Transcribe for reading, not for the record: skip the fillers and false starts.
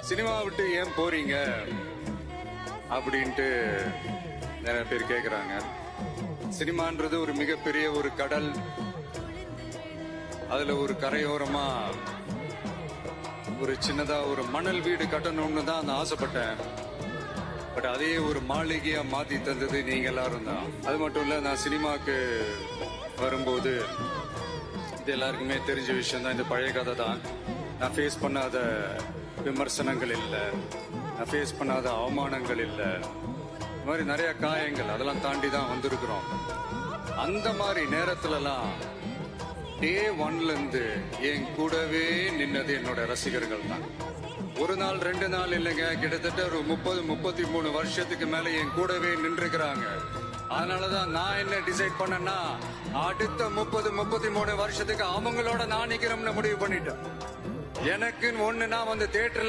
Cinema விட்டு ஏன் போறீங்க அப்படின்ட்டு நிறைய பேர் கேக்குறாங்க. சினிமான்றது ஒரு மிகப்பெரிய ஒரு கடல். அதுல ஒரு கரையோரமா ஒரு சின்னதா ஒரு மணல் வீடு கட்டணும்னு தான் நான் ஆசைப்பட்டேன். பட் அதே ஒரு மாளிகையா மாத்தி தந்தது நீங்க எல்லாரும் தான். அது மட்டும் இல்ல, நான் சினிமாக்கு வரும்போது இது எல்லாருக்குமே தெரிஞ்ச விஷயம் தான். இந்த பழைய கதை தான். நான் ஃபேஸ் பண்ணாத விமர்சனங்கள் இல்லை, நான் ஃபேஸ் பண்ணாத அவமானங்கள் இல்லை, இந்த மாதிரி நிறைய காயங்கள் அதெல்லாம் தாண்டி தான் வந்திருக்கிறோம். அந்த மாதிரி நேரத்துலலாம் டே ஒன்ல இருந்து என் கூடவே நின்னது என்னோட ரசிகர்கள் தான். ஒரு நாள் 2 நாள் இல்லைங்க, கிட்டத்தட்ட ஒரு 30-33 வருஷத்துக்கு மேல என் கூடவே நின்றுக்கிறாங்க. அதனாலதான் நான் என்ன டிசைட் பண்ணேன்னா, அடுத்த 30-33 வருஷத்துக்கு அவங்களோட நான் நிக்கிறோம்னு முடிவு பண்ணிட்டேன். எனக்குன்னு ஒண்ணு நான் வந்து தியேட்டர்ல